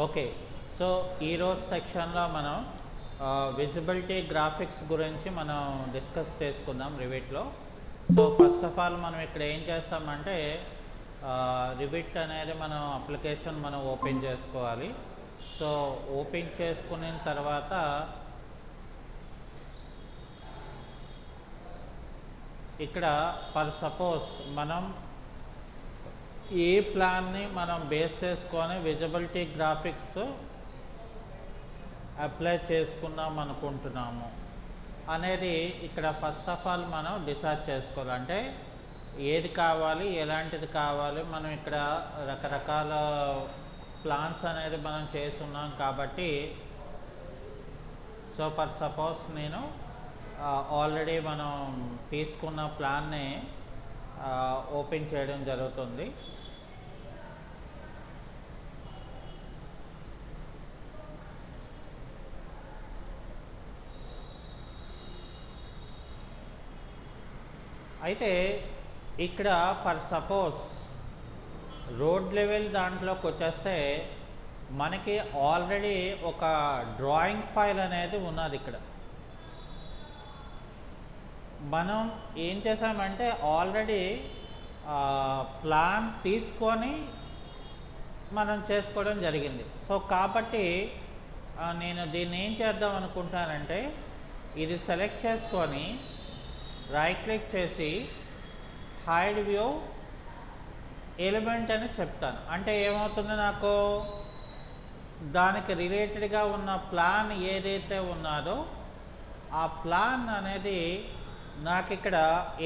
Okay. So, ఈరోజు సెక్షన్‌లో మనం విజిబిలిటీ గ్రాఫిక్స్ గురించి మనం డిస్కస్ చేసుకుందాం రివిట్‌లో. సో, ఫస్ట్ ఆఫ్ ఆల్ మనం ఇక్కడ ఏం చేస్తామంటే రివిట్ అనేది మనం అప్లికేషన్ మనం ఓపెన్ చేసుకోవాలి. సో, ఓపెన్ చేసుకున్న తర్వాత ఇక్కడ ఫర్ సపోజ్ మనం ఏ ప్లాన్ని మనం బేస్ చేసుకొని విజిబిలిటీ గ్రాఫిక్స్ అప్లై చేసుకుందాం అనుకుంటున్నాము అనేది ఇక్కడ ఫస్ట్ ఆఫ్ ఆల్ మనం డిసైడ్ చేసుకోవాలి. అంటే ఏది కావాలి, ఎలాంటిది కావాలి, మనం ఇక్కడ రకరకాల ప్లాన్స్ అనేది మనం చేస్తున్నాం కాబట్టి సో ఫర్ సపోజ్ నేను ఆల్రెడీ మనం తీసుకున్న ప్లాన్ని ఓపెన్ చేయడం జరుగుతుంది. అయితే ఇక్కడ ఫర్ సపోజ్ రోడ్ లెవెల్ దాంట్లోకి వచ్చేస్తే మనకి ఆల్రెడీ ఒక డ్రాయింగ్ ఫైల్ అనేది ఉన్నది. ఇక్కడ మనం ఏం చేసామంటే ఆల్రెడీ ప్లాన్ తీసుకొని మనం చేసుకోవడం జరిగింది. సో కాబట్టి నేను దీన్ని ఏం చేద్దాం అనుకుంటానంటే ఇది సెలెక్ట్ చేసుకొని రైట్ క్లిక్ చేసి హైడ్ వ్యూ ఎలిమెంట్ అని చెప్తాను. అంటే ఏమవుతుంది, నాకు దానికి రిలేటెడ్గా ఉన్న ప్లాన్ ఏదైతే ఉన్నదో ఆ ప్లాన్ అనేది నాకు ఇక్కడ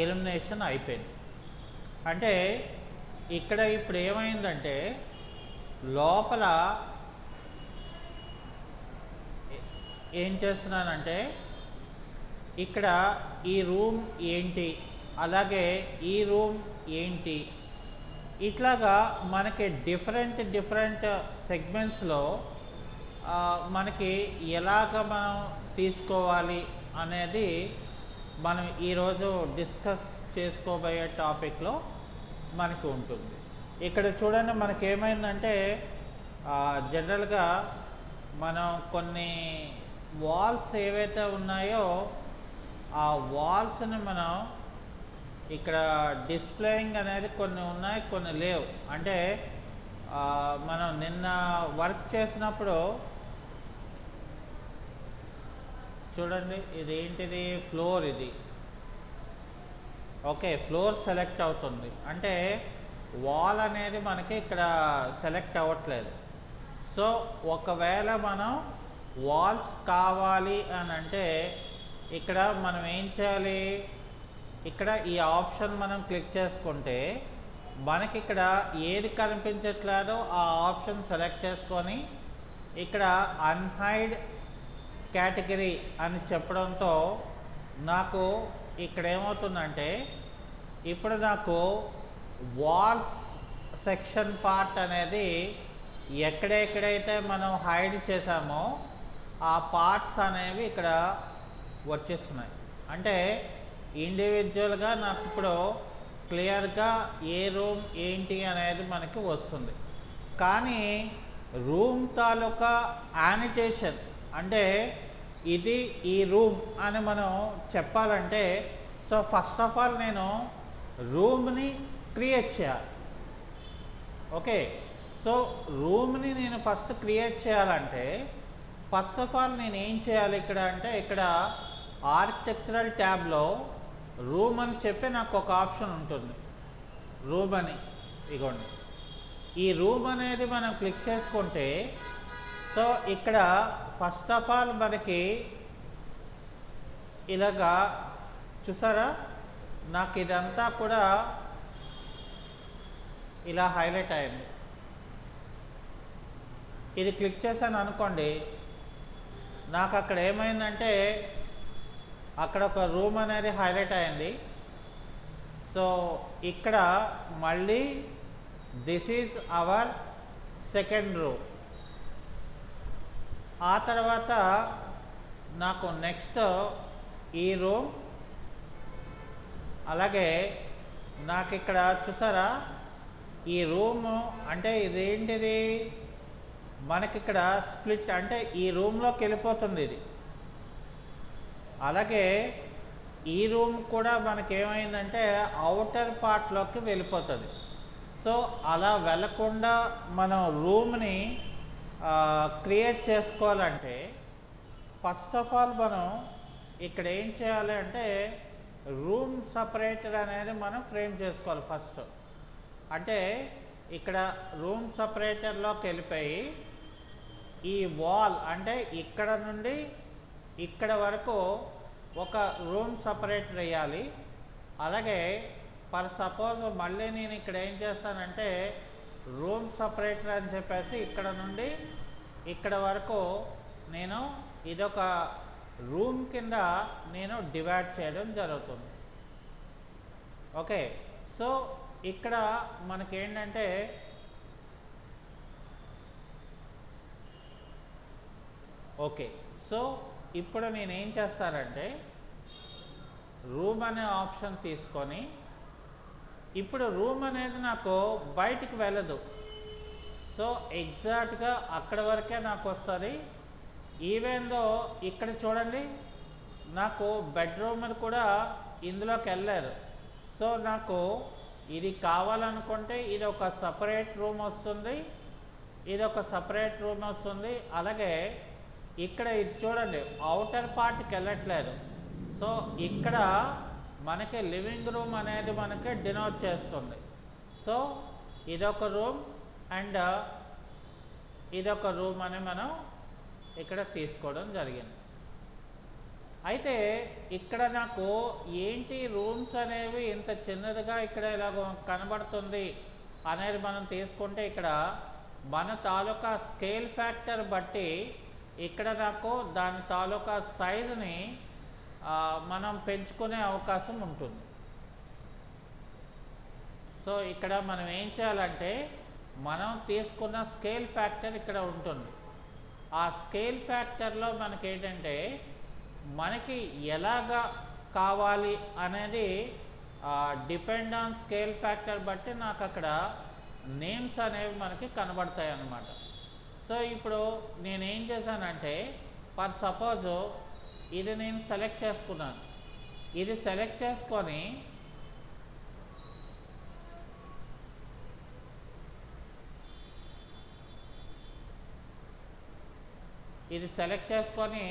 ఎలిమినేషన్ అయిపోయింది. అంటే ఇక్కడ ఇప్పుడు ఏమైందంటే లోపల ఏం చేస్తున్నానంటే ఇక్కడ ఈ రూమ్ ఏంటి, అలాగే ఈ రూమ్ ఏంటి, ఇట్లాగా మనకి డిఫరెంట్ సెగ్మెంట్స్లో మనకి ఎలాగ మనం తీసుకోవాలి అనేది మనం ఈరోజు డిస్కస్ చేసుకోబోయే టాపిక్లో మనకి ఉంటుంది. ఇక్కడ చూడండి మనకి ఏమైందంటే జనరల్గా మనం కొన్ని వాల్స్ ఏవైతే ఉన్నాయో ఆ వాల్స్ని మనం ఇక్కడ డిస్ప్లేయింగ్ అనేది కొన్ని ఉన్నాయి, కొన్ని లేవు. అంటే మనం నిన్న వర్క్ చేసినప్పుడు చూడండి ఇది ఏంటిది, ఫ్లోర్ ఇది. ఓకే, ఫ్లోర్ సెలెక్ట్ అవుతుంది, అంటే వాల్ అనేది మనకి ఇక్కడ సెలెక్ట్ అవ్వట్లేదు. సో ఒకవేళ మనం వాల్స్ కావాలి అని అంటే ఇక్కడ మనం ఏం చేయాలి, ఇక్కడ ఈ ఆప్షన్ మనం క్లిక్ చేసుకుంటే మనకి ఇక్కడ ఏది కనిపించట్లేదో ఆ ఆప్షన్ సెలెక్ట్ చేసుకొని ఇక్కడ అన్హైడ్ కేటగిరీ అని చెప్పడంతో నాకు ఇక్కడ ఏమవుతుందంటే ఇప్పుడు నాకు వాల్స్ సెక్షన్ పార్ట్ అనేది ఎక్కడెక్కడైతే మనం హైడ్ చేసామో ఆ పార్ట్స్ అనేవి ఇక్కడ వచ్చేస్తున్నాయి. అంటే ఇండివిజువల్గా నాకు ఇప్పుడు క్లియర్గా ఏ రూమ్ ఏంటి అనేది మనకి వస్తుంది. కానీ రూమ్ తాలూకా యానిటేషన్ అంటే ఇది ఈ రూమ్ అని మనం చెప్పాలంటే సో ఫస్ట్ ఆఫ్ ఆల్ నేను రూమ్ని క్రియేట్ చేయాలి. ఓకే, సో రూమ్ని నేను ఫస్ట్ క్రియేట్ చేయాలంటే ఫస్ట్ ఆఫ్ ఆల్ నేను ఏం చేయాలి ఇక్కడ అంటే ఇక్కడ ఆర్కిటెక్చరల్ ట్యాబ్లో రూమ్ అని చెప్పి నాకు ఒక ఆప్షన్ ఉంటుంది, రూమ్ అని. ఇగోండి ఈ రూమ్ అనేది మనం క్లిక్ చేసుకుంటే సో ఇక్కడ ఫస్ట్ ఆఫ్ ఆల్ మనకి ఇలాగా చూసారా, నాకు ఇదంతా కూడా ఇలా హైలైట్ అయింది. ఇది క్లిక్ చేశాను అనుకోండి, నాకు అక్కడ ఏమైందంటే అక్కడ ఒక రూమ్ అనేది హైలైట్ అయింది. సో ఇక్కడ మళ్ళీ this is our second room. ఆ తర్వాత నాకు నెక్స్ట్ ఈ రూమ్, అలాగే నాకు ఇక్కడ చూసారా ఈ రూము అంటే ఇదేంటిది మనకి ఇక్కడ స్ప్లిట్ అంటే ఈ రూమ్లోకి వెళ్ళిపోతుంది ఇది. అలాగే ఈ రూమ్ కూడా మనకి ఏమైందంటే అవుటర్ పార్ట్లోకి వెళ్ళిపోతుంది. సో అలా వెళ్ళకుండా మనం రూమ్ని క్రియేట్ చేసుకోవాలంటే ఫస్ట్ ఆఫ్ ఆల్ మనం ఇక్కడ ఏం చేయాలి అంటే రూమ్ సపరేటర్ అనేది మనం ఫ్రేమ్ చేసుకోవాలి ఫస్ట్. అంటే ఇక్కడ రూమ్ సపరేటర్లోకి వెళ్ళిపోయి ఈ వాల్ అంటే ఇక్కడ నుండి ఇక్కడ వరకు ఒక రూమ్ సపరేటర్ వేయాలి. అలాగే ఫర్ సపోజ్ మళ్ళీ నేను ఇక్కడ ఏం చేస్తానంటే రూమ్ సపరేటర్ అని చెప్పేసి ఇక్కడ నుండి ఇక్కడ వరకు నేను ఇదొక రూమ్ కింద నేను డివైడ్ చేయడం జరుగుతుంది. ఓకే, సో ఇక్కడ మనకేంటంటే ఓకే, సో ఇప్పుడు నేనేం చేస్తానంటే రూమ్ అనే ఆప్షన్ తీసుకొని ఇప్పుడు రూమ్ అనేది నాకు బయటికి వెళ్ళదు. సో ఎగ్జాక్ట్గా అక్కడ వరకే నాకు వస్తుంది. ఈవెన్దో ఇక్కడ చూడండి నాకు బెడ్రూమ్ కూడా ఇందులోకి వెళ్ళారు. సో నాకు ఇది కావాలనుకుంటే ఇది ఒక సపరేట్ రూమ్ వస్తుంది, ఇది ఒక సపరేట్ రూమ్ వస్తుంది. అలాగే ఇక్కడ ఇది చూడండి అవుటర్ పార్ట్కి వెళ్ళట్లేదు. సో ఇక్కడ మనకి లివింగ్ రూమ్ అనేది మనకి డినోట్ చేస్తుంది. సో ఇదొక రూమ్ అండ్ ఇదొక రూమ్ అని మనం ఇక్కడ తీసుకోవడం జరిగింది. అయితే ఇక్కడ నాకు ఏంటి రూమ్స్ అనేవి ఇంత చిన్నదిగా ఇక్కడ ఇలా కనబడుతుంది అనేది మనం తీసుకుంటే ఇక్కడ మన తాలూకా స్కేల్ ఫ్యాక్టర్ బట్టి ఇక్కడ నాకు దాని తాలూకా సైజుని మనం పెంచుకునే అవకాశం ఉంటుంది. సో ఇక్కడ మనం ఏం చేయాలంటే మనం తీసుకున్న స్కేల్ ఫ్యాక్టర్ ఇక్కడ ఉంటుంది. ఆ స్కేల్ ఫ్యాక్టర్లో మనకి ఏంటంటే మనకి ఎలాగా కావాలి అనేది డిపెండ్ ఆన్ స్కేల్ ఫ్యాక్టర్ బట్టి నాకు అక్కడ నేమ్స్ అనేవి మనకి కనబడతాయి అన్నమాట. సో ఇప్పుడు నేనేం చేశానంటే ఫర్ సపోజ్ ఇది నేను సెలెక్ట్ చేసుకున్నాను. ఇది సెలెక్ట్ చేసుకొని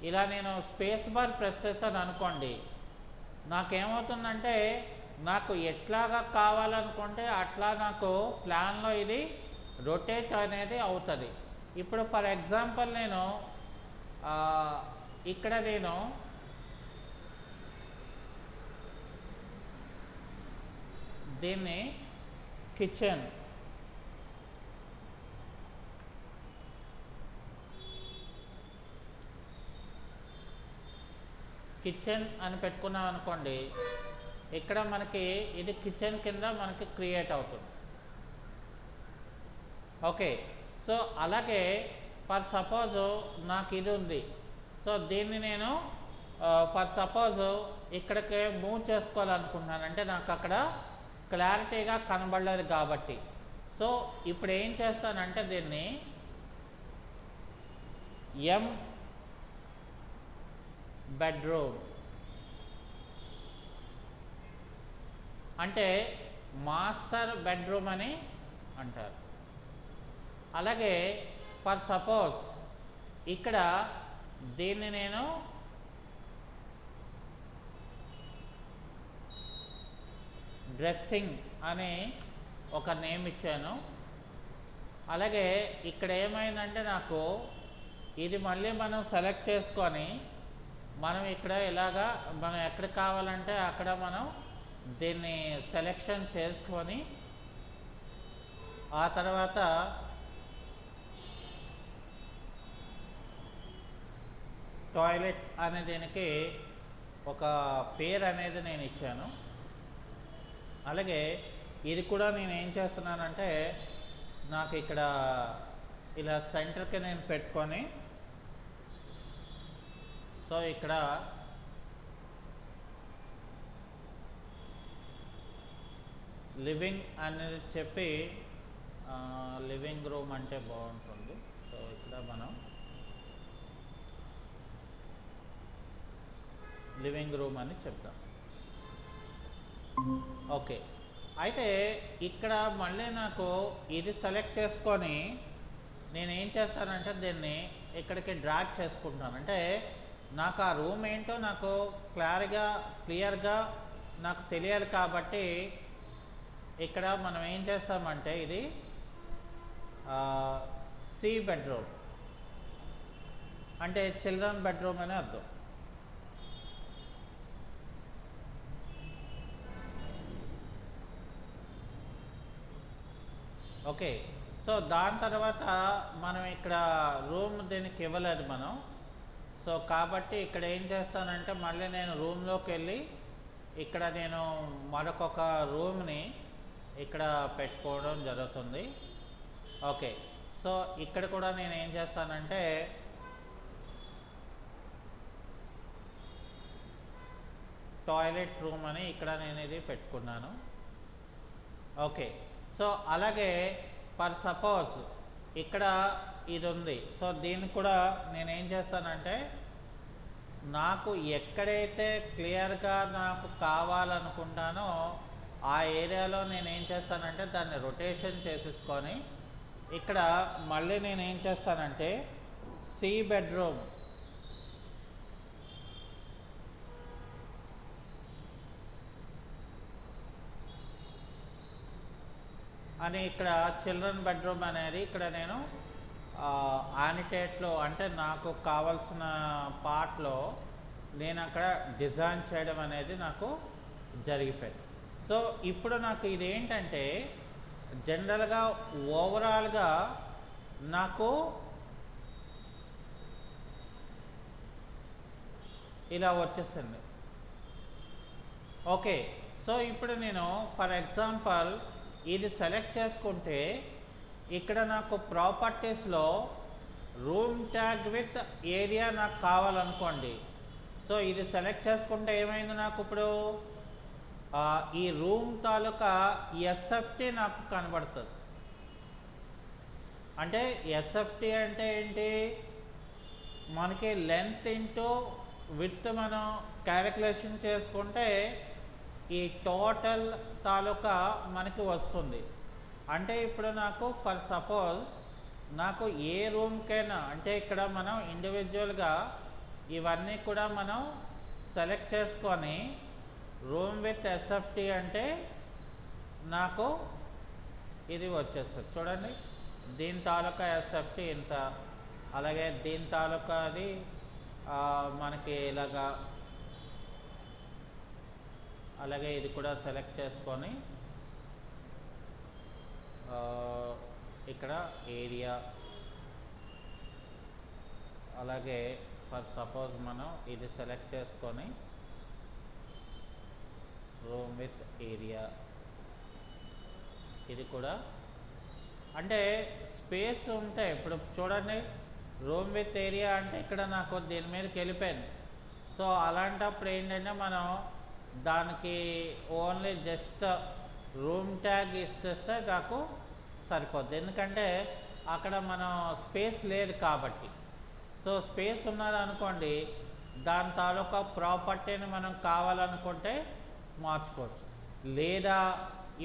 ఇలా నేను స్పేస్ బార్ ప్రెస్ చేశాను అనుకోండి, నాకేమవుతుందంటే నాకు ఎట్లాగా కావాలనుకుంటే అట్లా నాకు ప్లాన్లో ఇది రొటేట్ అనేది అవుతుంది. ఇప్పుడు ఫర్ ఎగ్జాంపుల్ నేను ఇక్కడ నేను దీన్ని కిచెన్ అని పెట్టుకున్నాం అనుకోండి, ఇక్కడ మనకి ఇది కిచెన్ కింద మనకి క్రియేట్ అవుతుంది. ఓకే, సో అలాగే ఫర్ సపోజ్ నాకు ఇది ఉంది. సో దీన్ని నేను ఫర్ సపోజ్ ఇక్కడికి మూవ్ చేసుకోవాలనుకుంటున్నాను, అంటే నాకు అక్కడ క్లారిటీగా కనబడలేదు కాబట్టి. సో ఇప్పుడు ఏం చేస్తానంటే దీన్ని ఎం బెడ్రూమ్ అంటే మాస్టర్ బెడ్రూమ్ అని అంటారు. అలాగే ఫర్ సపోజ్ ఇక్కడ దీన్ని నేను డ్రెస్సింగ్ అని ఒక నేమ్ ఇచ్చాను. అలాగే ఇక్కడ ఏమైందంటే నాకు ఇది మళ్ళీ మనం సెలెక్ట్ చేసుకొని మనం ఇక్కడ ఇలాగా మనం ఎక్కడ కావాలంటే అక్కడ మనం దీన్ని సెలెక్షన్ చేసుకొని ఆ తర్వాత టాయిలెట్ అనే దీనికి ఒక పేరు అనేది నేను ఇచ్చాను. అలాగే ఇది కూడా నేను ఏం చేస్తున్నానంటే నాకు ఇక్కడ ఇలా సెంటర్కి నేను పెట్టుకొని, సో ఇక్కడ లివింగ్ అనేది చెప్పి లివింగ్ రూమ్ అంటే బాగుంటుంది. సో ఇక్కడ మనం లివింగ్ రూమ్ అని చెప్తాం. ఓకే, అయితే ఇక్కడ మళ్ళీ నాకు ఇది సెలెక్ట్ చేసుకొని నేనేం చేస్తానంటే దీన్ని ఇక్కడికి డ్రాగ్ చేసుకుంటాను. అంటే నాకు ఆ రూమ్ ఏంటో నాకు క్లియర్గా నాకు తెలియాలి కాబట్టి ఇక్కడ మనం ఏం చేస్తామంటే ఇది సి బెడ్రూమ్ అంటే చిల్డ్రన్ బెడ్రూమ్ అని అర్థం. ఓకే, సో దాని తర్వాత మనం ఇక్కడ రూమ్ దీనికి ఇవ్వలేదు మనం. సో కాబట్టి ఇక్కడ ఏం చేస్తానంటే మళ్ళీ నేను రూమ్లోకి వెళ్ళి ఇక్కడ నేను మరొక రూమ్ని ఇక్కడ పెట్టుకోవడం జరుగుతుంది. ఓకే, సో ఇక్కడ కూడా నేను ఏం చేస్తానంటే టాయిలెట్ రూమ్ అని ఇక్కడ నేను ఇది పెట్టుకున్నాను. ఓకే, సో అలాగే ఫర్ సపోజ్ ఇక్కడ ఇది ఉంది. సో దీన్ని కూడా నేనేం చేస్తానంటే నాకు ఎక్కడైతే క్లియర్గా నాకు కావాలనుకుంటానో ఆ ఏరియాలో నేనేం చేస్తానంటే దాన్ని రొటేషన్ చేసేసుకొని ఇక్కడ మళ్ళీ నేనేం చేస్తానంటే సి బెడ్రూమ్ అని ఇక్కడ చిల్డ్రన్ బెడ్రూమ్ అనేది ఇక్కడ నేను యానిటేట్లో అంటే నాకు కావాల్సిన పార్ట్లో నేను అక్కడ డిజైన్ చేయడం అనేది నాకు జరిగిపోయింది. సో ఇప్పుడు నాకు ఇదేంటంటే జనరల్గా ఓవరాల్గా నాకు ఇలా వచ్చేసింది. ఓకే, సో ఇప్పుడు నేను ఫర్ ఎగ్జాంపుల్ ఇది సెలెక్ట్ చేసుకుంటే ఇక్కడ నాకు ప్రాపర్టీస్లో రూమ్ ట్యాగ్ విత్ ఏరియా నాకు కావాలనుకోండి. సో ఇది సెలెక్ట్ చేసుకుంటే ఏమైంది, నాకు ఇప్పుడు ఈ రూమ్ తాలూకా ఎస్ఎఫ్టీ నాకు కనబడుతుంది. అంటే ఎస్ఎఫ్టీ అంటే ఏంటి, మనకి లెంత్ ఇంటూ విడ్త్ మనం క్యాలిక్యులేషన్ చేసుకుంటే ఈ టోటల్ తాలూకా మనకి వస్తుంది. అంటే ఇప్పుడు నాకు ఫర్ సపోజ్ నాకు ఏ రూమ్కైనా అంటే ఇక్కడ మనం ఇండివిజువల్గా ఇవన్నీ కూడా మనం సెలెక్ట్ చేసుకొని రూమ్ విత్ ఎస్ఎఫ్టీ అంటే నాకు ఇది వచ్చేస్తుంది. చూడండి, దీని తాలూకా ఎస్ఎఫ్టీ ఇంత, అలాగే దీని తాలూకా అది మనకి ఇలాగా, అలాగే ఇది కూడా సెలెక్ట్ చేసుకొని ఇక్కడ ఏరియా, అలాగే ఫర్ సపోజ్ మనం ఇది సెలెక్ట్ చేసుకొని రూమ్ విత్ ఏరియా, ఇది కూడా అంటే స్పేస్ ఉంటే ఇప్పుడు చూడండి రూమ్ విత్ ఏరియా అంటే ఇక్కడ నాకు దీని మీదకి వెళ్ళిపోయింది. సో అలాంటప్పుడు ఏంటంటే మనం దానికి ఓన్లీ జస్ట్ రూమ్ ట్యాగ్ ఇస్తే నాకు సరిపోద్ది, ఎందుకంటే అక్కడ మనం స్పేస్ లేదు కాబట్టి. సో స్పేస్ ఉన్నది అనుకోండి, దాని తాలూకా ప్రాపర్టీని మనం కావాలనుకుంటే మార్చుకోవచ్చు. లేదా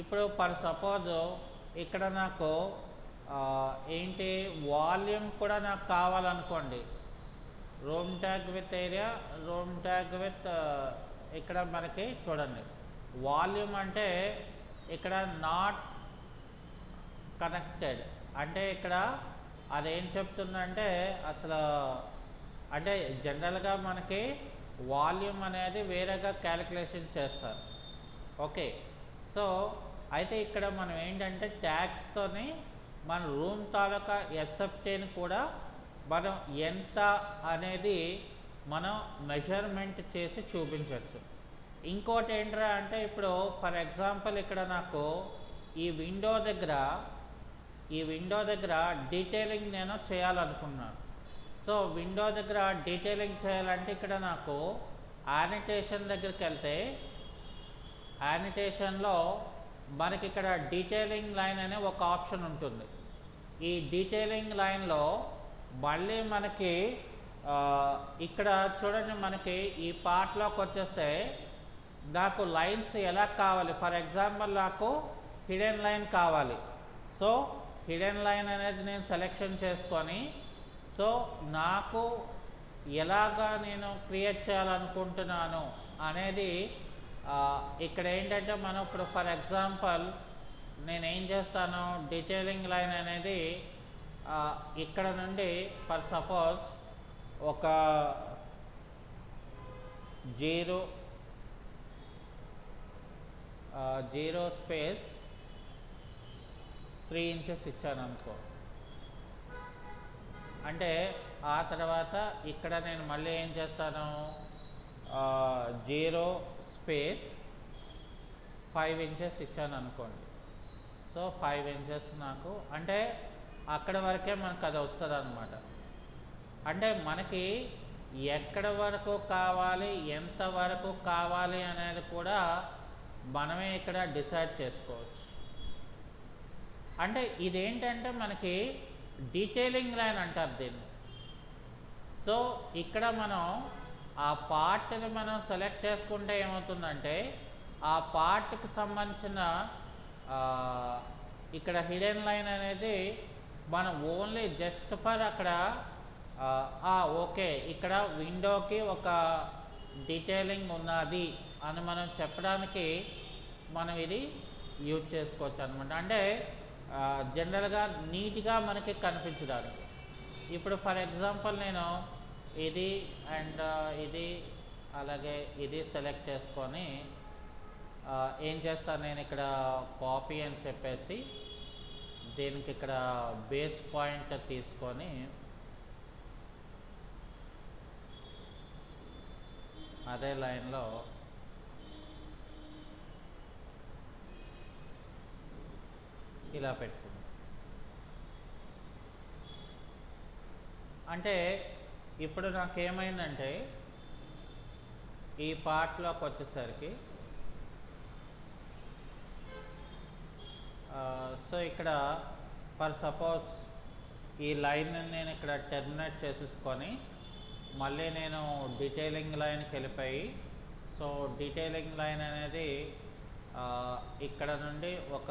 ఇప్పుడు ఫర్ సపోజ్ ఇక్కడ నాకు ఏంటి వాల్యూమ్ కూడా నాకు కావాలనుకోండి, room tag with area, room tag with ఇక్కడ మనకి చూడండి వాల్యూమ్ అంటే ఇక్కడ నాట్ కనెక్టెడ్ అంటే ఇక్కడ అదేం చెప్తుందంటే అసలు అంటే జనరల్గా మనకి వాల్యూమ్ అనేది వేరేగా క్యాలిక్యులేషన్ చేస్తారు. ఓకే, సో అయితే ఇక్కడ మనం ఏంటంటే ట్యాగ్స్తోని మన రూమ్ తాలూకా ఎస్ఎఫ్టీని కూడా మనం ఎంత అనేది మనం మెజర్మెంట్ చేసి చూపించవచ్చు. ఇంకోటి ఏంట్రా అంటే ఇప్పుడు ఫర్ ఎగ్జాంపుల్ ఇక్కడ నాకు ఈ విండో దగ్గర డీటెయిలింగ్ నేను చేయాలనుకున్నాను. సో విండో దగ్గర డీటెయిలింగ్ చేయాలంటే ఇక్కడ నాకు యానిటేషన్ దగ్గరికి వెళ్తే యానిటేషన్లో మనకి ఇక్కడ డీటెయిలింగ్ లైన్ అనే ఒక ఆప్షన్ ఉంటుంది. ఈ డీటెయిలింగ్ లైన్లో మళ్ళీ మనకి ఇక్కడ చూడండి, మనకి ఈ పార్ట్లోకి వచ్చేస్తే నాకు లైన్స్ ఎలా కావాలి. ఫర్ ఎగ్జాంపుల్ నాకు హిడెన్ లైన్ కావాలి. సో హిడెన్ లైన్ అనేది నేను సెలెక్షన్ చేసుకొని, సో నాకు ఎలాగా నేను క్రియేట్ చేయాలనుకుంటున్నాను అనేది ఇక్కడ ఏంటంటే, మనం ఇప్పుడు ఫర్ ఎగ్జాంపుల్ నేనేం చేస్తాను, డీటెయిలింగ్ లైన్ అనేది ఇక్కడ నుండి ఫర్ సపోజ్ ఒక 0 స్పేస్ 3 ఇంచెస్ ఇచ్చాను అనుకో. అంటే ఆ తర్వాత ఇక్కడ నేను మళ్ళీ ఏం చేస్తాను, 0 స్పేస్ 5 ఇంచెస్ ఇచ్చాను అనుకోండి. సో 5 ఇంచెస్ నాకు అంటే అక్కడ వరకే మనకు అది వస్తుంది అనమాట. అంటే మనకి ఎక్కడ వరకు కావాలి, ఎంత వరకు కావాలి అనేది కూడా మనమే ఇక్కడ డిసైడ్ చేసుకోవచ్చు. అంటే ఇదేంటంటే మనకి డీటెయిలింగ్ లైన్ అంటారు దీన్ని. సో ఇక్కడ మనం ఆ పార్ట్ని మనం సెలెక్ట్ చేసుకుంటే ఏమవుతుందంటే, ఆ పార్ట్కి సంబంధించిన ఇక్కడ హిడెన్ లైన్ అనేది మనం ఓన్లీ జస్ట్ ఫర్ అక్కడ ఓకే ఇక్కడ విండోకి ఒక డీటెయిలింగ్ ఉన్నది అని మనం చెప్పడానికి మనం ఇది యూజ్ చేసుకోవచ్చు అనమాట. అంటే జనరల్గా నీట్గా మనకి కనిపించడానికి. ఇప్పుడు ఫర్ ఎగ్జాంపుల్ నేను ఇది అండ్ ఇది అలాగే ఇది సెలెక్ట్ చేసుకొని ఏం చేస్తాను, నేను ఇక్కడ కాపీ అని చెప్పేసి దీనికి ఇక్కడ బేస్ పాయింట్ తీసుకొని అదే లైన్లో ఇలా పెట్టుకుంటాం. అంటే ఇప్పుడు నాకేమైందంటే ఈ పార్ట్లోకి వచ్చేసరికి సో ఇక్కడ ఫర్ సపోజ్ ఈ లైన్ నేను ఇక్కడ టెర్మినేట్ చేసేసుకొని మళ్ళీ నేను డీటెయిలింగ్ లైన్కి వెళ్ళిపోయి, సో డీటెయిలింగ్ లైన్ అనేది ఇక్కడ నుండి ఒక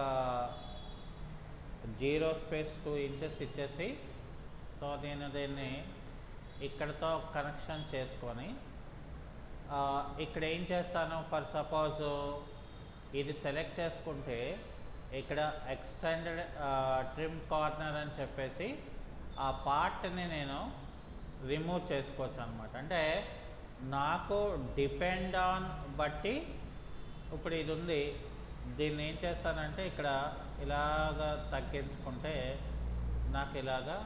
0 స్పేస్ 2 ఇంచెస్ ఇచ్చేసి, సో నేను దీన్ని ఇక్కడతో కనెక్షన్ చేసుకొని ఇక్కడ ఏం చేస్తాను, ఫర్ సపోజ్ ఇది సెలెక్ట్ చేసుకుంటే ఇక్కడ ఎక్స్టెండెడ్ ట్రిమ్ కార్నర్ అని చెప్పేసి ఆ పార్ట్ని నేను రిమూవ్ చేసుకోవచ్చు అనమాట. అంటే నాకు డిపెండ్ ఆన్ బట్టి ఇప్పుడు ఇది ఉంది, దీన్ని ఏం చేస్తానంటే ఇక్కడ ఇలాగా తగ్గించుకుంటే నాకు ఇలాగా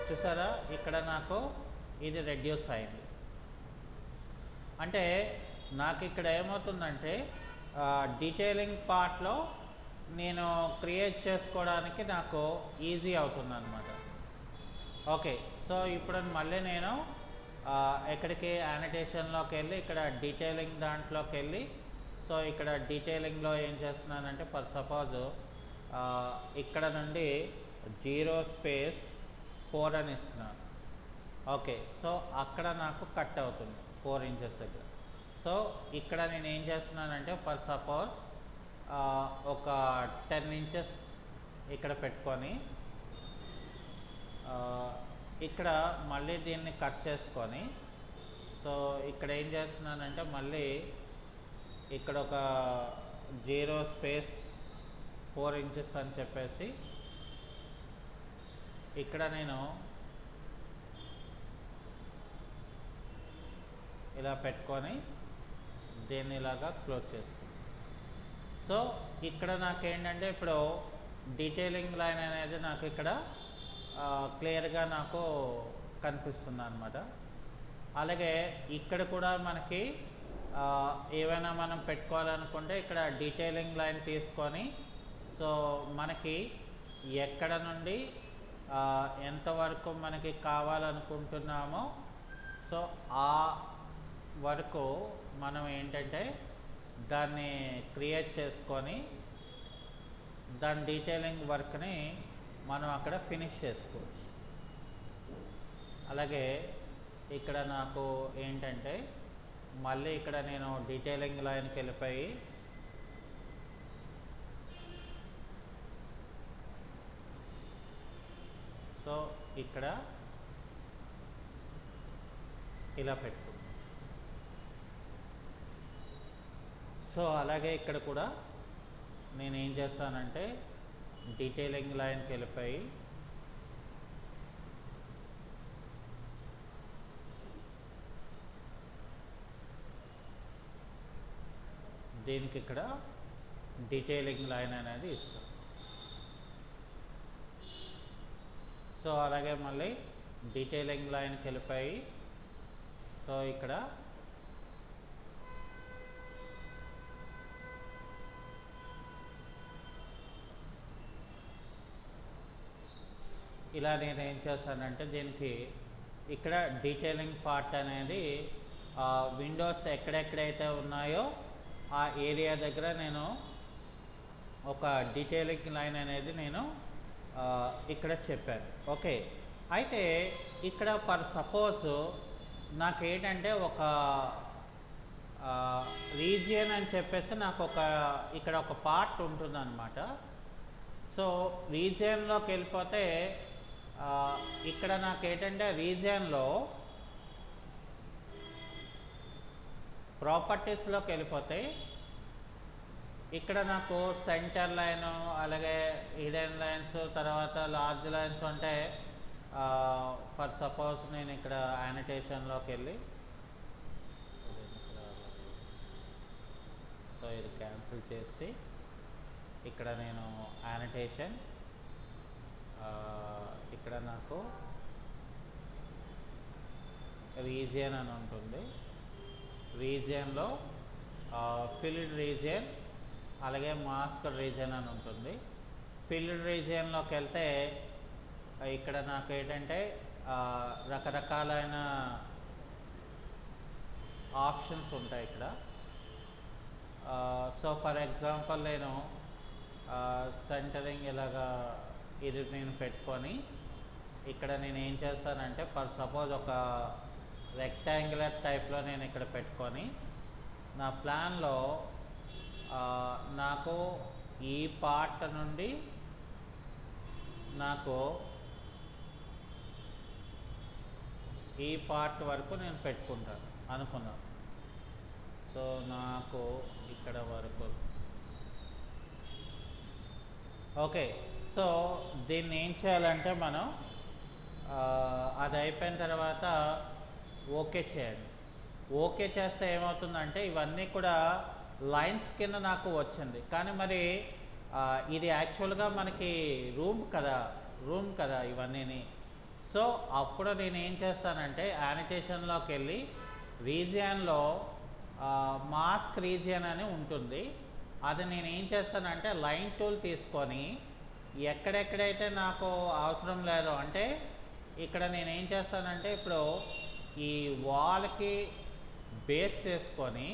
చూసారా, ఇక్కడ నాకు ఇది రెడ్యూస్ అయింది. అంటే నాకు ఇక్కడ ఏమవుతుందంటే డీటెయిలింగ్ పార్ట్లో నేను క్రియేట్ చేసుకోవడానికి నాకు ఈజీ అవుతుంది అనమాట. ఓకే, సో ఇప్పుడు మళ్ళీ నేను ఎక్కడికి యానిటేషన్లోకి వెళ్ళి ఇక్కడ డీటెయిలింగ్ దాంట్లోకి వెళ్ళి, సో ఇక్కడ డీటెయిలింగ్లో ఏం చేస్తున్నానంటే ఫర్ సపోజ్ ఇక్కడ నుండి 0 స్పేస్ 4 అని ఇస్తున్నాను. ఓకే, సో అక్కడ నాకు కట్ అవుతుంది 4 ఇంచెస్ దగ్గర. సో ఇక్కడ నేను ఏం చేస్తున్నానంటే ఫర్ సపోజ్ ఒక 10 ఇంచెస్ ఇక్కడ పెట్టుకొని ఇక్కడ మళ్ళీ దీన్ని కట్ చేసుకొని, సో ఇక్కడ ఏం చేస్తున్నానంటే మళ్ళీ ఇక్కడ ఒక 0 స్పేస్ 4 ఇంచెస్ అని చెప్పేసి ఇక్కడ నేను ఇలా పెట్టుకొని దీన్ని ఇలాగా క్లోజ్ చేస్తాను. సో ఇక్కడ నాకేంటంటే ఇప్పుడు డీటెయిలింగ్ లైన్ అనేది నాకు ఇక్కడ క్లియర్గా నాకు కనిపిస్తుంది అన్నమాట. అలాగే ఇక్కడ కూడా మనకి ఏవైనా మనం పెట్టుకోవాలనుకుంటే ఇక్కడ డీటెయిలింగ్ లైన్ తీసుకొని, సో మనకి ఎక్కడ నుండి ఎంతవరకు మనకి కావాలనుకుంటున్నామో సో ఆ వరకు మనం ఏంటంటే దాన్ని క్రియేట్ చేసుకొని దాని డీటెయిలింగ్ వర్క్ని మనం అక్కడ ఫినిష్ చేసుకోవచ్చు. అలాగే ఇక్కడ నాకు ఏంటంటే మళ్ళీ ఇక్కడ నేను డీటెయిలింగ్ లైన్కి వెళ్ళిపోయి సో ఇక్కడ ఇలా పెట్టుకుంటాం. సో అలాగే ఇక్కడ కూడా నేను ఏం చేస్తానంటే డీటెయిలింగ్ లైన్కి వెళ్ళిపోయి దీనికి ఇక్కడ డీటెయిలింగ్ లైన్ అనేది ఇస్తాం. సో అలాగే మళ్ళీ డీటెయిలింగ్ లైన్కి వెళ్ళిపోయి సో ఇక్కడ ఇలా నేను ఏం చేస్తానంటే దీనికి ఇక్కడ డీటెయిలింగ్ పార్ట్ అనేది విండోస్ ఎక్కడెక్కడైతే ఉన్నాయో ఆ ఏరియా దగ్గర నేను ఒక డీటెయిలింగ్ లైన్ అనేది నేను ఇక్కడ చెప్పాను. ఓకే, అయితే ఇక్కడ ఫర్ సపోజ్ నాకేంటంటే ఒక రీజియన్ అని చెప్పేసి నాకు ఇక్కడ ఒక పార్ట్ ఉంటుందన్నమాట. సో రీజియన్లోకి వెళ్ళిపోతే ఇక్కడ నాకేంటంటే రీజియన్లో ప్రాపర్టీస్లోకి వెళ్ళిపోతే ఇక్కడ నాకు సెంటర్ లైన్, అలాగే హిడెన్ లైన్స్, తర్వాత లార్జ్ లైన్స్ అంటే ఫర్ సపోజ్ నేను ఇక్కడ యానిటేషన్లోకి వెళ్ళి సో ఇది క్యాన్సిల్ చేసి ఇక్కడ నేను యానిటేషన్ ఇక్కడ నాకు రీజియన్ అని ఉంటుంది. రీజియన్లో ఫిల్డ్ రీజియన్ అలాగే మాస్క్డ్ రీజియన్ అని ఉంటుంది. ఫిల్డ్ రీజియన్లోకి వెళ్తే ఇక్కడ నాకు ఏంటంటే రకరకాలైన ఆప్షన్స్ ఉంటాయి ఇక్కడ. సో ఫర్ ఎగ్జాంపుల్ నేను సెంటరింగ్ ఇలాగా ఇది నేను పెట్టుకొని ఇక్కడ నేను ఏం చేస్తానంటే ఫర్ సపోజ్ ఒక రెక్టాంగులర్ టైప్లో నేను ఇక్కడ పెట్టుకొని నా ప్లాన్లో నాకు ఈ పార్ట్ నుండి నాకు ఈ పార్ట్ వరకు నేను పెట్టుకుంటాను అనుకున్నాను. సో నాకు ఇక్కడ వరకు ఓకే. సో దీన్ని ఏం చేయాలంటే మనం అది అయిపోయిన తర్వాత ఓకే చేయండి. ఓకే చేస్తే ఏమవుతుందంటే ఇవన్నీ కూడా లైన్స్ కింద నాకు వచ్చింది, కానీ మరి ఇది యాక్చువల్గా మనకి రూమ్ కదా ఇవన్నీని. సో అప్పుడు నేను ఏం చేస్తానంటే యానిటేషన్లోకి వెళ్ళి రీజియన్లో మాస్క్ రీజియన్ అని ఉంటుంది. అది నేను ఏం చేస్తానంటే లైన్ టూల్ తీసుకొని ఎక్కడెక్కడైతే నాకు అవసరం లేదో అంటే ఇక్కడ నేను ఏం చేస్తానంటే ఇప్పుడు ఈ వాల్కి బేస్ చేసుకొని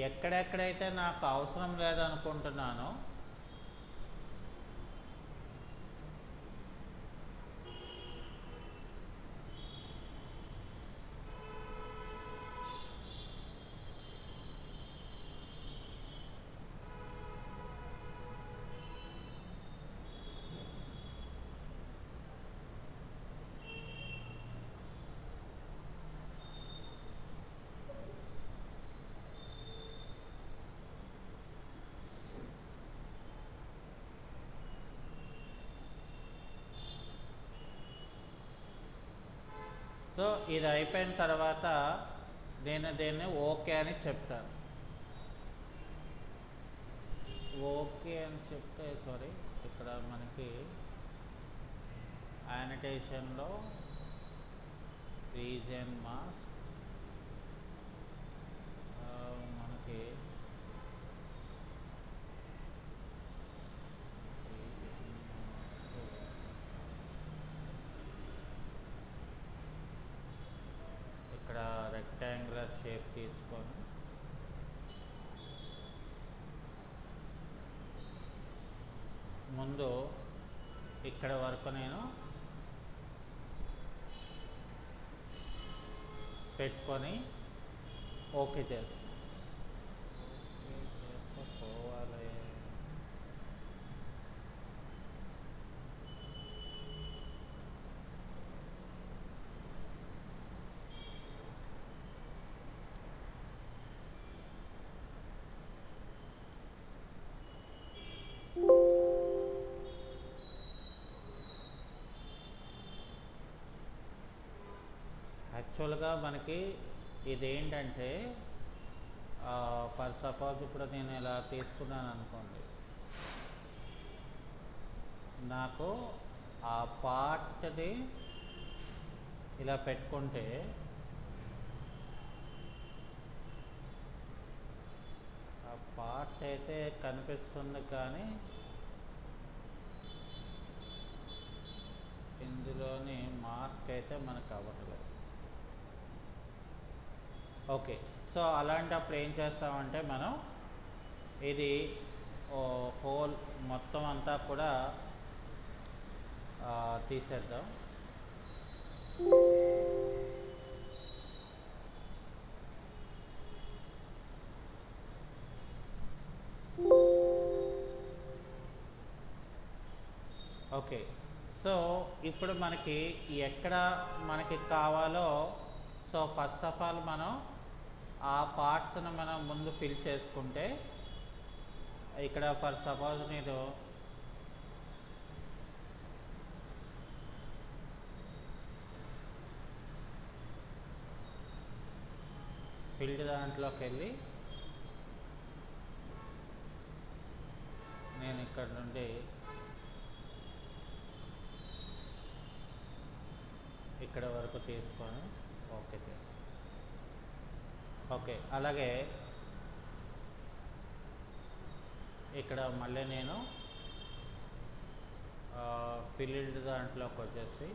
ఎక్కడెక్కడైతే నాకు అవసరం లేదనుకుంటున్నానో సో ఇది అయిపోయిన తర్వాత నేను దీన్ని ఓకే అని చెప్తాను. ఓకే అని చెప్తే సారీ ఇక్కడ మనకి యానిటేషన్లో రీజియన్ మాస్క్ మనకి ఇక్కడ రెక్టాంగులర్ షేప్ తీసుకొని ముందు ఇక్కడ వరకు నేను పెట్టుకొని ఓకే చేస్తాను. పోవాలి. యాక్చువల్గా మనకి ఇదేంటంటే ఫర్ సపోజ్ ఇప్పుడు నేను ఇలా తీసుకున్నాను అనుకోండి, నాకు ఆ పార్ట్ని ఇలా పెట్టుకుంటే ఆ పార్ట్ అయితే కనిపిస్తుంది, కానీ ఇందులోని మార్క్ అయితే మనకు అవ్వట్లేదు. ఓకే, సో అలాంటప్పుడు ఏం చేస్తామంటే మనం ఇది హోల్ మొత్తం అంతా కూడా తీసేద్దాం. ఓకే, సో ఇప్పుడు మనకి ఎక్కడ మనకి కావాలో, సో ఫస్ట్ ఆఫ్ ఆల్ మనం ఆ పార్ట్స్ని మనం ముందు ఫిల్ చేసుకుంటే, ఇక్కడ ఫర్ సపోజ్ నేను ఫిల్డ్ దాంట్లోకి వెళ్ళి నేను ఇక్కడ నుండి ఇక్కడ వరకు తీసుకొని ఓకే చేస్తాను. ఓకే, అలాగే ఇక్కడ మళ్ళీ నేను ఫిల్డ్ దాంట్లోకి వచ్చేసి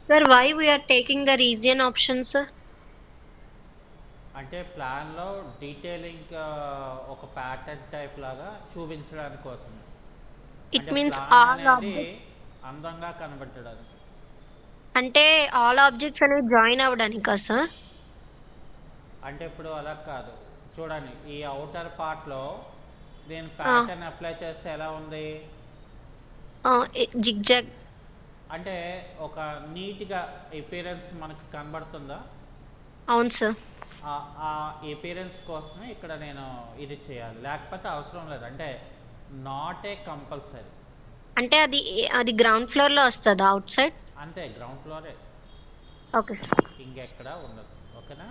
Sir, why we are taking the region option, sir? అంటే ప్లాన్లో డీటెయిలింగ్ ఒక ప్యాటర్న్ టైప్ లాగా చూపించడానికి కోసం. It అంటే means ప్లాన్ all అనేది objects. అందంగా కనబెట్టడానికి. అంటే ఆల్ ఆబ్జెక్ట్స్ అనేవి జాయిన్ అవ్వడానికా సార్? అంటే ఇప్పుడు అలా కాదు, చూడండి ఈ అవుటర్ పార్ట్లో నేను ప్యాటర్న్ అప్లై చేస్తే ఎలా ఉంది, జిగ్జాగ్. అంటే ఒక నీట్గా అపియరెన్స్ మనకు కనబడుతుందా? అవును సార్. ఆ అపియరెన్స్ కోసమే ఇక్కడ నేను ఇది చేయాలి, లేకపోతే అవసరం లేదు. అంటే నాట్ ఏ కంపల్సరీ. అంటే అది గ్రౌండ్ ఫ్లోర్ లో వస్తుందా అవుట్ సైడ్? అంతే, గ్రౌండ్ ఫ్లోరే. Okay sir. ఇంకెక్కడ ఉండదు. ఓకేనా?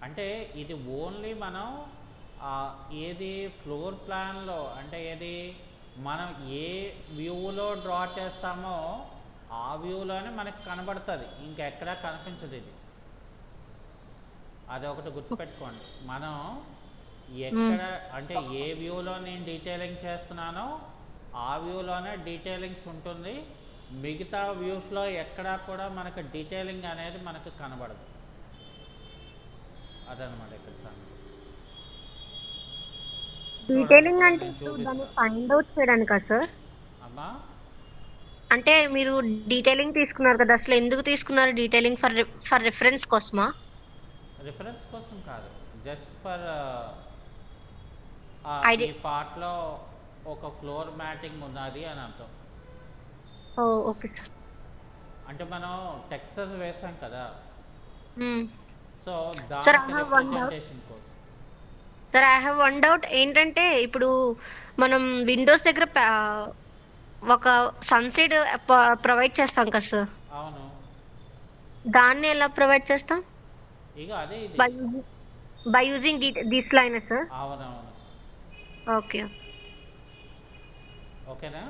అంటే ఇది ఓన్లీ మనం ఏది ఫ్లోర్ ప్లాన్లో, అంటే ఏది మనం ఏ వ్యూలో డ్రా చేస్తామో ఆ వ్యూలోనే మనకు కనబడుతుంది, ఇంకెక్కడా కనిపించదు ఇది. అది ఒకటి గుర్తుపెట్టుకోండి. మనం ఎక్కడ అంటే ఏ వ్యూలో నేను డీటెయిలింగ్ చేస్తున్నానో ఆ వ్యూలోనే డీటెయిలింగ్స్ ఉంటుంది, మిగతా వ్యూస్లో ఎక్కడా కూడా మనకు డీటెయిలింగ్ అనేది మనకు కనబడదు. అదనమాట ఇక్కడ సంగతి. డీటెయిలింగ్ అంటే ఇప్పుడు దాన్ని ఫైండ్ అవుట్ చేయడానికా సార్? అమ్మా, అంటే మీరు డీటెయిలింగ్ తీసుకున్నారు కదా, అసలు ఎందుకు తీసుకున్నారు డీటెయిలింగ్? ఫర్ రిఫరెన్స్ కోసమా? రిఫరెన్స్ కోసం కాదు, జస్ట్ ఫర్ ఈ పార్ట్లో ఒక ఫ్లోర్ మ్యాటింగ్ ఉన్నది అని అర్థం. Okay sir. అంటే మనం టెక్స్చర్స్ వేసాం కదా, సో సార్ దానికి రిప్రజెంటేషన్ కోసం. Sir I have one doubt ఏంటంటే, ఇప్పుడు మనం విండోస్ దగ్గర ఒక సన్సెట్ ప్రొవైడ్ చేస్తాం కదా సార్? అవును. దాన్ని ఎలా ప్రొవైడ్ చేస్తాం? ఇక అదే ఇది by using this line sir? అవునవును. ఓకే. ఓకేనా?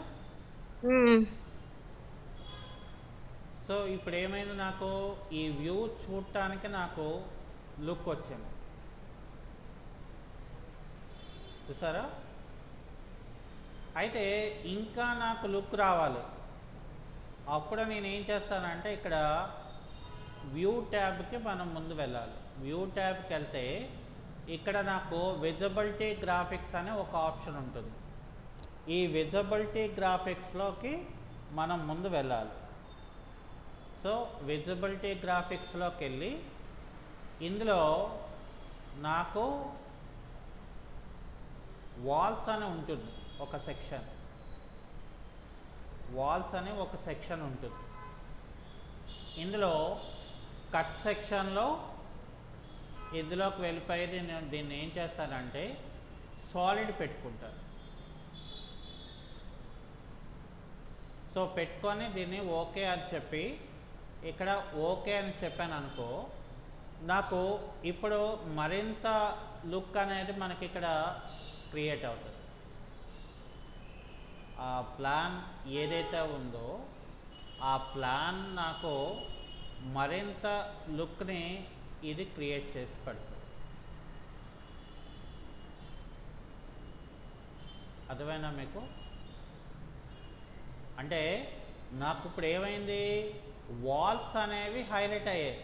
సో ఇప్పుడు ఏమైంది, నాకు ఈ వ్యూ చూడటానికి నాకు లుక్ వచ్చింది, చూసారా? అయితే ఇంకా నాకు లుక్ రావాలి, అప్పుడు నేను ఏం చేస్తానంటే ఇక్కడ వ్యూ ట్యాబ్కి మనం ముందు వెళ్ళాలి. వ్యూ ట్యాబ్కి వెళ్తే ఇక్కడ నాకు విజిబిలిటీ గ్రాఫిక్స్ అనే ఒక ఆప్షన్ ఉంటుంది. ఈ విజిబిలిటీ గ్రాఫిక్స్లోకి మనం ముందు వెళ్ళాలి. సో విజిబిలిటీ గ్రాఫిక్స్లోకి వెళ్ళి ఇందులో నాకు వాల్స్ అని ఉంటుంది ఒక సెక్షన్. వాల్స్ అని ఒక సెక్షన్ ఉంటుంది. ఇందులో కట్ సెక్షన్లో ఇందులోకి వెళ్ళిపోయి నేను దీన్ని ఏం చేస్తానంటే సాలిడ్ పెట్టుకుంటాను. సో పెట్టుకొని దీన్ని ఓకే అని చెప్పి ఇక్కడ ఓకే అని చెప్పాను అనుకో, నాకు ఇప్పుడు మరింత లుక్ అనేది మనకి ఇక్కడ క్రియేట్ అవుతుంది. ఆ ప్లాన్ ఏదైతే ఉందో ఆ ప్లాన్ నాకు మరింత లుక్ని ఇది క్రియేట్ చేసి పెడుతుంది. అర్థమైనా మీకు? అంటే నాకు ఇప్పుడు ఏమైంది, వాల్స్ అనేవి హైలైట్ అయ్యాయి.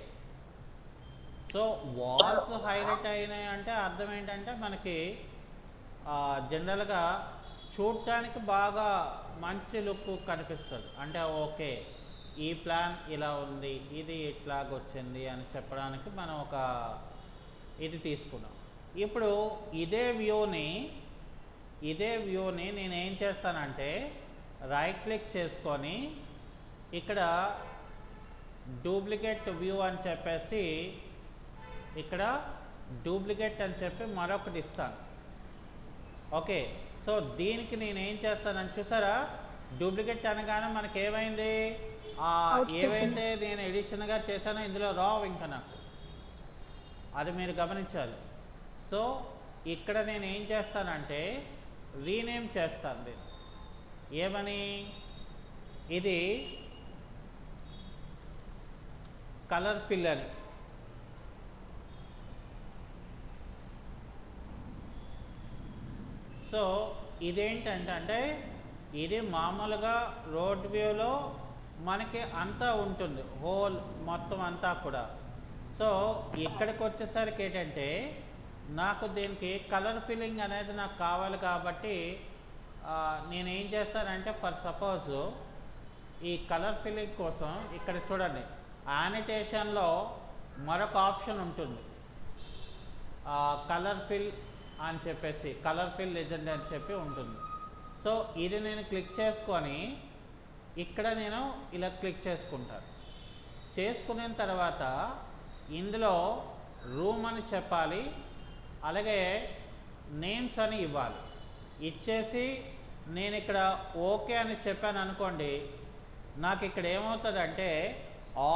సో వాల్స్ హైలైట్ అయినాయి అంటే అర్థం ఏంటంటే మనకి జనరల్గా చూడటానికి బాగా మంచి లుక్ కనిపిస్తుంది. అంటే ఓకే ఈ ప్లాన్ ఇలా ఉంది, ఇది ఇట్లాగొచ్చింది అని చెప్పడానికి మనం ఒక ఇది తీసుకున్నాం. ఇప్పుడు ఇదే వ్యూని నేను ఏం చేస్తానంటే రైట్ క్లిక్ చేసుకొని ఇక్కడ డూప్లికేట్ వ్యూ అని చెప్పేసి ఇక్కడ డూప్లికేట్ అని చెప్పి మరొకటి ఇస్తాను. ఓకే, సో దీనికి నేను ఏం చేస్తానని చూసారా, డూప్లికేట్ అనగానే మనకి ఏమైంది, ఏవైతే నేను ఎడిషన్గా చేశానో ఇందులో రావు ఇంకా నాకు, అది మీరు గమనించాలి. సో ఇక్కడ నేను ఏం చేస్తానంటే రీనేమ్ చేస్తాను దీన్ని. ఏమని, ఇది కలర్ ఫిల్ అని. సో ఇదేంటంటే ఇది మామూలుగా రోడ్ వ్యూలో మనకి అంతా ఉంటుంది, హోల్ మొత్తం అంతా కూడా. సో ఇక్కడికి వచ్చేసరికి ఏంటంటే నాకు దీనికి కలర్ ఫిల్లింగ్ అనేది నాకు కావాలి కాబట్టి నేనేం చేస్తానంటే ఫర్ సపోజ్ ఈ కలర్ ఫిల్లింగ్ కోసం ఇక్కడ చూడండి యానిటేషన్లో మరొక ఆప్షన్ ఉంటుంది, కలర్ ఫిల్ అని చెప్పేసి, కలర్ ఫిల్ లెజెండ్ అని చెప్పి ఉంటుంది. సో ఇది నేను క్లిక్ చేసుకొని ఇక్కడ నేను ఇలా క్లిక్ చేసుకుంటాను. చేసుకున్న తర్వాత ఇందులో రూమ్ అని చెప్పాలి, అలాగే నేమ్స్ అని ఇవ్వాలి. ఇచ్చేసి నేను ఇక్కడ ఓకే అని చెప్పాను అనుకోండి, నాకు ఇక్కడ ఏమవుతుందంటే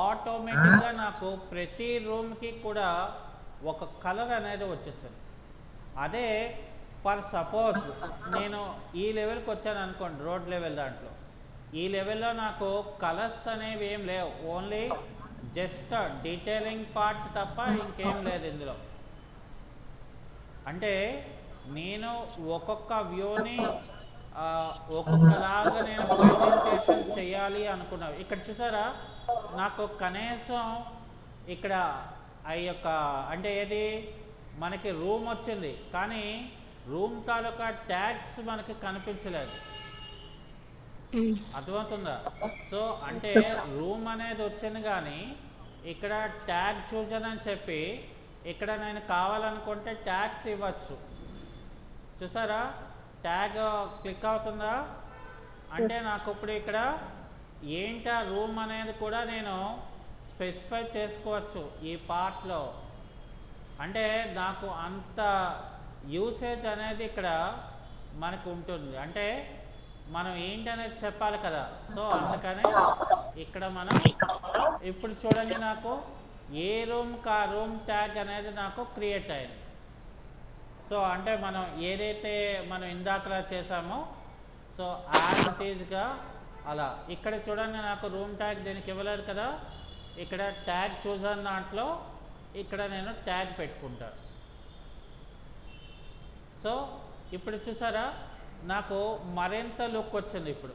ఆటోమేటిక్గా నాకు ప్రతి రూమ్కి కూడా ఒక కలర్ అనేది వచ్చేస్తుంది. అదే ఫర్ సపోజ్ నేను ఈ లెవెల్కి వచ్చాను అనుకోండి, రోడ్ లెవెల్ దాంట్లో ఈ లెవెల్లో నాకు కలర్స్ అనేవి ఏం లేవు, ఓన్లీ జస్ట్ డీటెయిలింగ్ పార్ట్ తప్ప ఇంకేం లేదు ఇందులో. అంటే నేను ఒక్కొక్క వ్యూని ఒక్కొక్కలాగా నేను ప్రెజెంటేషన్ చేయాలి అనుకున్నా. ఇక్కడ చూసారా నాకు కనీసం ఇక్కడ యొక్క అంటే ఏది మనకి రూమ్ వచ్చింది కానీ రూమ్ తాలూకా ట్యాగ్స్ మనకి కనిపించలేదు. అర్థమవుతుందా? సో అంటే రూమ్ అనేది వచ్చింది కానీ ఇక్కడ ట్యాగ్ చూజన్ అని చెప్పి ఇక్కడ నేను కావాలనుకుంటే ట్యాగ్స్ ఇవ్వచ్చు. చూసారా ట్యాగ్ క్లిక్ అవుతుందా అంటే నాకు ఇప్పుడు ఇక్కడ ఏంటా రూమ్ అనేది కూడా నేను స్పెసిఫై చేసుకోవచ్చు ఈ పార్ట్లో. అంటే నాకు అంత యూసేజ్ అనేది ఇక్కడ మనకు ఉంటుంది, అంటే మనం ఏంటనేది చెప్పాలి కదా. సో అందుకని ఇక్కడ మనం ఇప్పుడు చూడండి నాకు ఏ రూమ్కి ఆ రూమ్ ట్యాగ్ అనేది నాకు క్రియేట్ అయింది. సో అంటే మనం ఏదైతే మనం ఇందాకలా చేసామో సో యాజ్ ఇట్ ఈజ్గా అలా ఇక్కడ చూడండి నాకు రూమ్ ట్యాగ్ దీనికి ఇవ్వలేదు కదా, ఇక్కడ ట్యాగ్ చూసాను దాంట్లో ఇక్కడ నేను ట్యాగ్ పెట్టుకుంటాను. సో ఇప్పుడు చూసారా నాకు మరింత లుక్ వచ్చింది ఇప్పుడు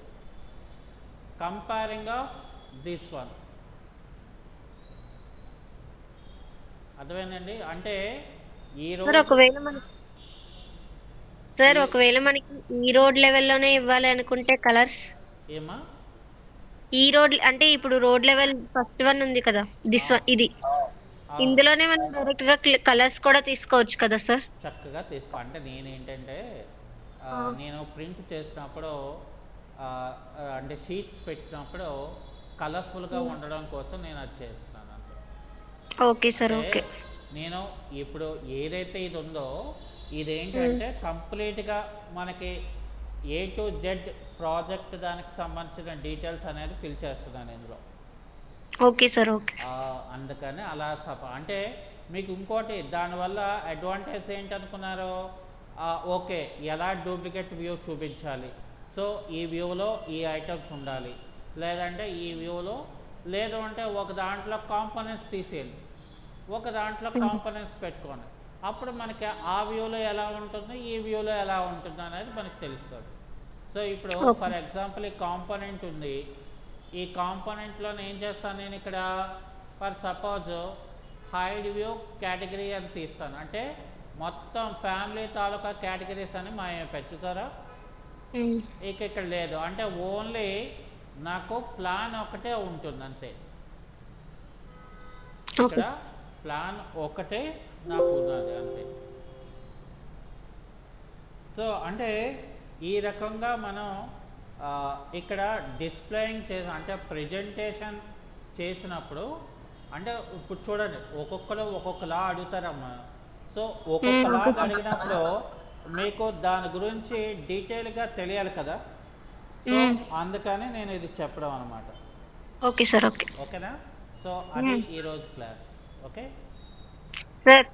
కంపేరింగ్ ఆఫ్ దిస్ వన్. అర్థమైందండి? అంటే ఈ సార్ రోజు ఒకవేళ మనకి సార్ ఈ ఒకవేళ మనకి ఈ రోడ్ లెవెల్లోనే ఇవ్వాలి అనుకుంటే కలర్స్ ఏమా? ఈ రోడ్ అంటే ఇప్పుడు రోడ్ లెవెల్ ఫస్ట్ వన్ ఉంది కదా, ఆ! దిస్ వన్ ఇది అవును. ఇందులోనే మనం డైరెక్ట్ గా కలర్స్ కూడా తీసుకోవచ్చు కదా సార్? చక్కగా తీసుకో. అంటే నేనేంటంటే ఆ, నేను ప్రింట్ చేసినప్పుడు అంటే షీట్స్ పెట్టినప్పుడు కలర్ఫుల్గా ఉమ్. ఉండడం కోసం నేను అది చేస్తున్నాను అంతే. ఓకే సార్, అంటే ఓకే. నేను ఇప్పుడు ఏదైతే ఇది ఉందో ఉమ్. ఇదేంటంటే కంప్లీట్గా మనకి ఏ టు జెడ్ ప్రాజెక్ట్ దానికి సంబంధించిన డీటెయిల్స్ అనేది ఫిల్ చేస్తున్నాను ఇందులో. Okay sir, okay. అందుకని అలా అంటే మీకు ఇంకోటి దానివల్ల అడ్వాంటేజ్ ఏంటనుకున్నారు? ఓకే, ఎలా డూప్లికేట్ వ్యూ చూపించాలి, సో ఈ వ్యూలో ఈ ఐటమ్స్ ఉండాలి, లేదంటే ఈ వ్యూలో లేదు అంటే ఒక దాంట్లో కాంపోనెంట్స్ తీసేయాలి, ఒక దాంట్లో ఉమ్. కాంపోనెంట్స్ పెట్టుకోండి. అప్పుడు మనకి ఆ వ్యూలో ఎలా ఉంటుంది, ఈ వ్యూలో ఎలా ఉంటుంది అనేది మనకు తెలుస్తుంది. సో ఇప్పుడు ఓకే. ఫర్ ఎగ్జాంపుల్ ఈ కాంపోనెంట్ ఉంది, ఈ కాంపోనెంట్లో ఏం చేస్తాను నేను ఇక్కడ for suppose hide view category అని తీస్తాను. అంటే మొత్తం ఫ్యామిలీ తాలూకా కేటగిరీస్ అని పెంచుతారా? ఉమ్. ఇక ఇక్కడ లేదు, అంటే ఓన్లీ నాకు ప్లాన్ ఒకటే ఉంటుంది అంతే. ఓకే. ఇక్కడ ప్లాన్ ఒకటే నాకు ఉన్నది అంతే. సో అంటే ఈ రకంగా మనం ఇక్కడ డిస్ప్లేయింగ్ అంటే ప్రజెంటేషన్ చేసినప్పుడు అంటే ఇప్పుడు చూడండి ఒక్కొక్కరు ఒక్కొక్కలా అడుగుతారమ్మా. సో ఒక్కొక్కలా ఓకే సార్. అడిగినప్పుడు మీకు దాని గురించి డీటెయిల్గా తెలియాలి కదా. సో ఉమ్. అందుకని నేను ఇది చెప్పడం అనమాట. Okay sir, okay. ఓకేనా? సో అది ఈరోజు క్లాస్. Okay sir